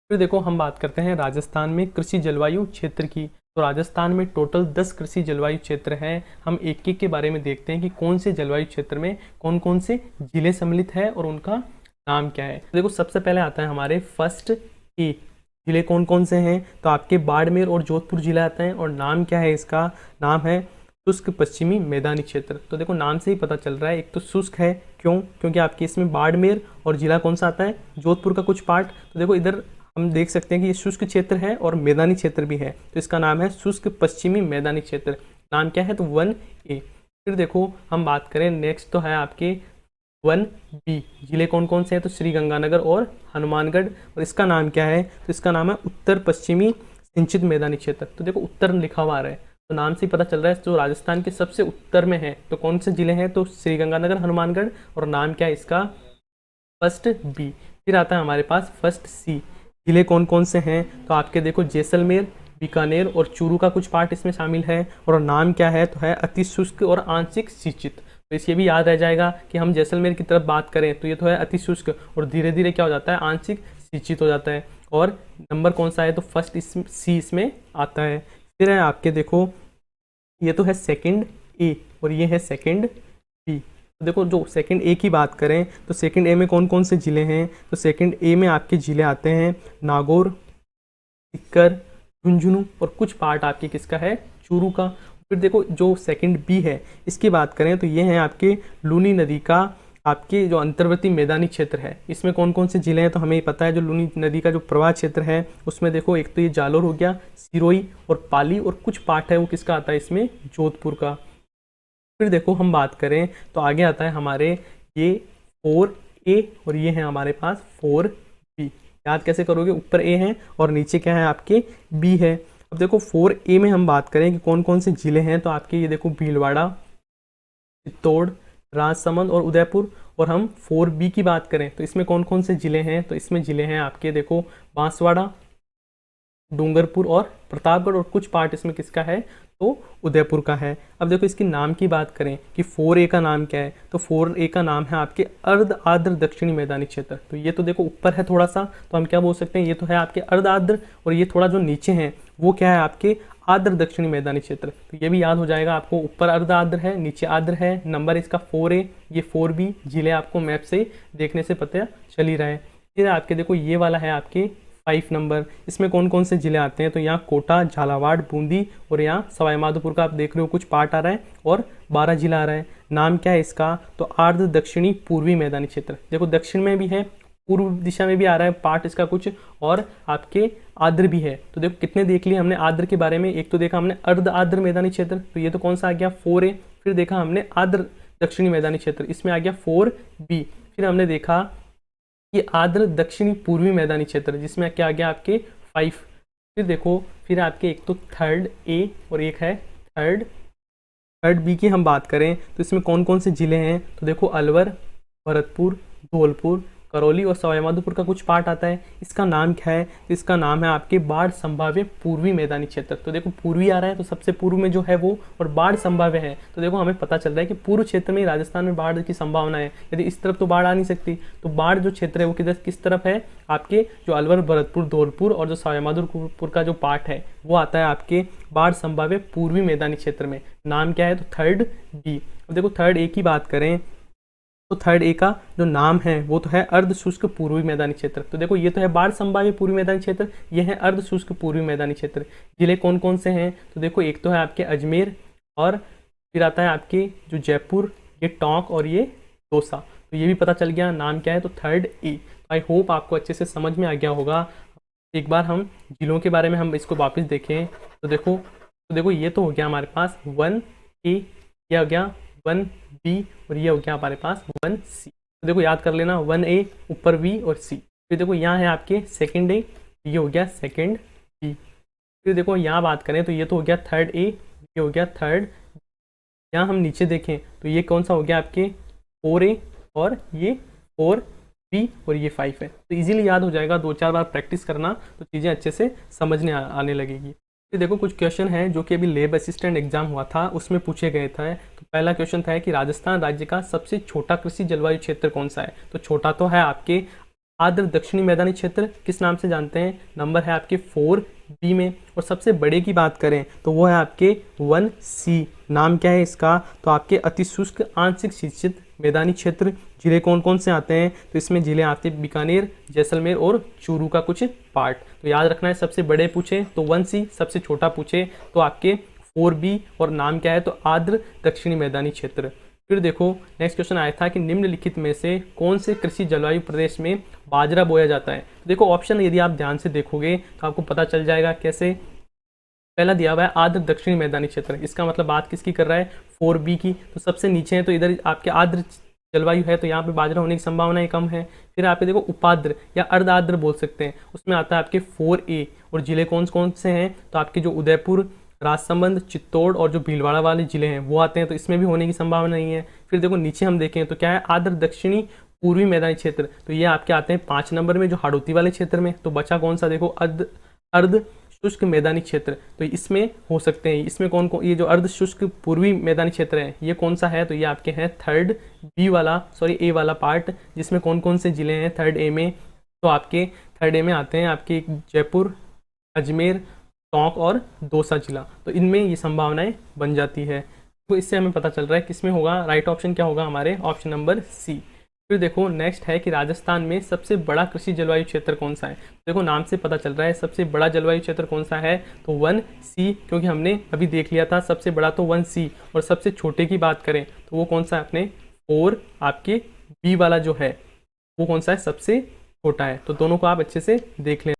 फिर देखो हम बात करते हैं राजस्थान में कृषि जलवायु क्षेत्र की। तो राजस्थान में टोटल 10 कृषि जलवायु क्षेत्र हैं। हम एक एक के बारे में देखते हैं कि कौन से जलवायु क्षेत्र में कौन कौन से जिले सम्मिलित है और उनका नाम क्या है। तो देखो सबसे पहले आता है हमारे फर्स्ट ए। जिले कौन कौन से हैं, तो आपके बाड़मेर और जोधपुर जिला आते हैं और नाम क्या है इसका, नाम है शुष्क पश्चिमी मैदानी क्षेत्र। तो देखो नाम से ही पता चल रहा है, एक तो शुष्क है, क्यों, क्योंकि आपके इसमें बाड़मेर और जिला कौन सा आता है, जोधपुर का कुछ पार्ट। तो देखो इधर हम देख सकते हैं कि ये शुष्क क्षेत्र है और मैदानी क्षेत्र भी है, तो इसका नाम है शुष्क पश्चिमी मैदानी क्षेत्र। नाम क्या है, तो 1A। फिर देखो हम बात करें नेक्स्ट, तो है आपके 1B। जिले कौन कौन से हैं, तो श्रीगंगानगर और हनुमानगढ़। और इसका नाम क्या है, तो इसका नाम है उत्तर पश्चिमी सिंचित मैदानी क्षेत्र। तो देखो उत्तर लिखा हुआ आ रहा है, तो नाम से ही पता चल रहा है जो राजस्थान के सबसे उत्तर में है। तो कौन से जिले हैं, तो श्रीगंगानगर, हनुमानगढ़, और नाम क्या है इसका, फर्स्ट बी। फिर आता है हमारे पास फर्स्ट सी। जिले कौन कौन से हैं, तो आपके देखो जैसलमेर, बीकानेर और चूरू का कुछ पार्ट इसमें शामिल है। और नाम क्या है, तो है अति शुष्क और आंशिक सिंचित। तो इसलिए भी याद रह जाएगा कि हम जैसलमेर की तरफ बात करें तो ये तो है अति शुष्क और धीरे धीरे क्या हो जाता है, आंशिक सिंचित हो जाता है। और नंबर कौन सा है, तो फर्स्ट सी इसमें आता है। फिर है आपके देखो ये तो है सेकंड ए और ये है सेकंड बी। तो देखो जो सेकंड ए की बात करें तो सेकंड ए में कौन कौन से ज़िले हैं, तो सेकंड ए में आपके ज़िले आते हैं नागौर, सीकर, झुंझुनू और कुछ पार्ट आपके किसका है, चूरू का। फिर देखो जो सेकंड बी है इसकी बात करें तो ये है आपके लूनी नदी का आपके जो अंतर्वर्ती मैदानी क्षेत्र है। इसमें कौन कौन से ज़िले हैं, तो हमें पता है जो लूनी नदी का जो प्रवाह क्षेत्र है उसमें देखो एक तो ये जालोर हो गया, सिरोही और पाली, और कुछ पार्ट है वो किसका आता है इसमें, जोधपुर का। फिर देखो हम बात करें तो आगे आता है हमारे ये 4A और ये है हमारे पास 4B। याद कैसे करोगे, ऊपर A है और नीचे क्या है आपके B है। अब देखो 4A में हम बात करें कि कौन कौन से ज़िले हैं, तो आपके ये देखो भीलवाड़ा, चित्तौड़, राजसमंद और उदयपुर। और हम 4B की बात करें तो इसमें कौन कौन से ज़िले हैं, तो इसमें ज़िले हैं आपके देखो बांसवाड़ा, डूंगरपुर और प्रतापगढ़, और कुछ पार्ट इसमें किसका है, तो उदयपुर का है। अब देखो इसके नाम की बात करें कि 4A का नाम क्या है, तो 4A का नाम है आपके अर्ध आर्द्र दक्षिणी मैदानी क्षेत्र। तो ये तो देखो ऊपर है थोड़ा सा, तो हम क्या बोल सकते हैं, ये तो है आपके अर्ध आर्द्र, और ये थोड़ा जो नीचे है वो क्या है आपके आर्द्र दक्षिणी मैदानी क्षेत्र। तो ये भी याद हो जाएगा आपको, ऊपर अर्ध आर्द्र है, नीचे आर्द्र है। नंबर इसका 4A, ये 4B। जिले आपको मैप से देखने से पता चल ही रहा है। फिर आपके देखो ये वाला है आपके 5 नंबर। इसमें कौन कौन से ज़िले आते हैं, तो यहाँ कोटा, झालावाड़, बूंदी और यहाँ सवाई माधोपुर का आप देख रहे हो कुछ पार्ट आ रहा है, और 12 जिला आ रहा है। नाम क्या है इसका, तो आर्द्र दक्षिणी पूर्वी मैदानी क्षेत्र। देखो दक्षिण में भी है, पूर्व दिशा में भी आ रहा है पार्ट इसका कुछ, और आपके आर्द्र भी है। तो देखो कितने देख लिए हमने आर्द्र के बारे में, एक तो देखा हमने अर्ध आर्द्र मैदानी क्षेत्र, तो ये तो कौन सा आ गया 4A। फिर देखा हमने आर्द्र दक्षिणी मैदानी क्षेत्र, इसमें आ गया 4B। फिर हमने देखा ये आर्द्र दक्षिणी पूर्वी मैदानी क्षेत्र, जिसमें क्या आ गया आपके 5। फिर देखो फिर आपके एक तो थर्ड A और एक है थर्ड B की हम बात करें तो इसमें कौन कौन से ज़िले हैं, तो देखो अलवर, भरतपुर, धौलपुर, करौली और सवाई माधोपुर का कुछ पार्ट आता है। इसका नाम क्या है, तो इसका नाम है आपके बाढ़ संभाव्य पूर्वी मैदानी क्षेत्र। तो देखो पूर्वी आ रहा है तो सबसे पूर्व में जो है वो, और बाढ़ संभाव्य है, तो देखो हमें पता चल रहा है कि पूर्व क्षेत्र में राजस्थान में बाढ़ की संभावना है। यदि इस तरफ तो बाढ़ आ नहीं सकती, तो बाढ़ जो क्षेत्र है वो किस तरफ है, आपके जो अलवर, भरतपुर, धौलपुर और जो सवाई माधोपुर का जो पार्ट है वो आता है आपके बाढ़ संभाव्य पूर्वी मैदानी क्षेत्र में। नाम क्या है, तो थर्ड B। अब देखो थर्ड A की बात करें तो थर्ड A का जो नाम है वो तो है अर्ध शुष्क पूर्वी मैदानी क्षेत्र। तो देखो ये तो है बाढ़ संभाव्य पूर्वी मैदानी क्षेत्र, ये है अर्ध शुष्क पूर्वी मैदानी क्षेत्र। जिले कौन कौन से हैं, तो देखो एक तो है आपके अजमेर, और फिर आता है आपके जो जयपुर, ये टोंक और ये दौसा। तो ये भी पता चल गया, नाम क्या है, तो थर्ड A। आई होप आपको अच्छे से समझ में आ गया होगा। एक बार हम जिलों के बारे में हम इसको वापस देखें तो देखो ये तो हो गया हमारे पास 1A, ये हो गया 1B और ये हो गया हमारे पास 1C। तो देखो याद कर लेना, 1A ऊपर B और C। फिर देखो यहाँ है आपके सेकंड A, ये हो गया सेकंड B। फिर देखो यहाँ बात करें तो ये तो हो गया थर्ड A, ये हो गया थर्ड। यहाँ हम नीचे देखें तो ये कौन सा हो गया आपके 4A और ये 4B और ये 5 है। तो इजीली याद हो जाएगा, 2-4 बार प्रैक्टिस करना तो चीज़ें अच्छे से समझने आने लगेगी। फिर देखो कुछ क्वेश्चन हैं जो कि अभी लेब असिस्टेंट एग्जाम हुआ था उसमें पूछे गए थे। तो पहला क्वेश्चन था कि राजस्थान राज्य का सबसे छोटा कृषि जलवायु क्षेत्र कौन सा है। तो छोटा तो है आपके आर्द्र दक्षिणी मैदानी क्षेत्र किस नाम से जानते हैं? नंबर है आपके 4B में। और सबसे बड़े की बात करें तो वो है आपके 1C। नाम क्या है इसका? तो आपके अति शुष्क आंशिक सिंचित मैदानी क्षेत्र। जिले कौन कौन से आते हैं? तो इसमें जिले आते हैं बीकानेर, जैसलमेर और चूरू का कुछ पार्ट। तो याद रखना है, सबसे बड़े पूछे तो 1C, सबसे छोटा पूछे तो आपके 4B, और नाम क्या है? तो आर्द्र दक्षिणी मैदानी क्षेत्र। फिर देखो नेक्स्ट क्वेश्चन आया था कि निम्नलिखित में से कौन से कृषि जलवायु प्रदेश में बाजरा बोया जाता है? देखो ऑप्शन यदि आप ध्यान से देखोगे तो आपको पता चल जाएगा कैसे। पहला दिया हुआ है आर्द्र दक्षिणी मैदानी क्षेत्र, इसका मतलब बात किसकी कर रहा है? 4B की। तो सबसे नीचे है तो इधर आपके आर्द्र जलवायु है, तो यहाँ पे बाजरा होने की संभावनाएं कम है। फिर आप देखो उपाद्र या अर्ध आर्द्र बोल सकते हैं, उसमें आता है आपके 4A। और जिले कौन कौन से हैं? तो आपके जो उदयपुर, राजसमंद, चित्तौड़ और जो भीलवाड़ा वाले जिले हैं वो आते हैं, तो इसमें भी होने की संभावना नहीं है। फिर देखो नीचे हम देखें तो क्या है? आर्द्र दक्षिणी पूर्वी मैदानी क्षेत्र, तो ये आपके आते हैं 5 नंबर में, जो हाड़ौती वाले क्षेत्र में। तो बचा कौन सा? देखो अर्ध शुष्क मैदानी क्षेत्र, तो इसमें हो सकते हैं। इसमें कौन कौन? ये जो अर्ध शुष्क पूर्वी मैदानी क्षेत्र है ये कौन सा है? तो ये आपके हैं 3rd A वाला पार्ट, जिसमें कौन कौन से जिले हैं 3rd A में? तो आपके 3rd A में आते हैं आपके जयपुर, अजमेर, टोंक और दौसा जिला। तो इनमें ये संभावनाएं बन जाती है। तो इससे हमें पता चल रहा है किसमें होगा राइट ऑप्शन, क्या होगा हमारे? Option number C। फिर देखो नेक्स्ट है कि राजस्थान में सबसे बड़ा कृषि जलवायु क्षेत्र कौन सा है? देखो नाम से पता चल रहा है सबसे बड़ा जलवायु क्षेत्र कौन सा है? तो 1C, क्योंकि हमने अभी देख लिया था सबसे बड़ा तो 1C। और सबसे छोटे की बात करें तो वो कौन सा है? अपने 4 आपके B वाला जो है वो कौन सा है? सबसे छोटा है। तो दोनों को आप अच्छे से देख लें।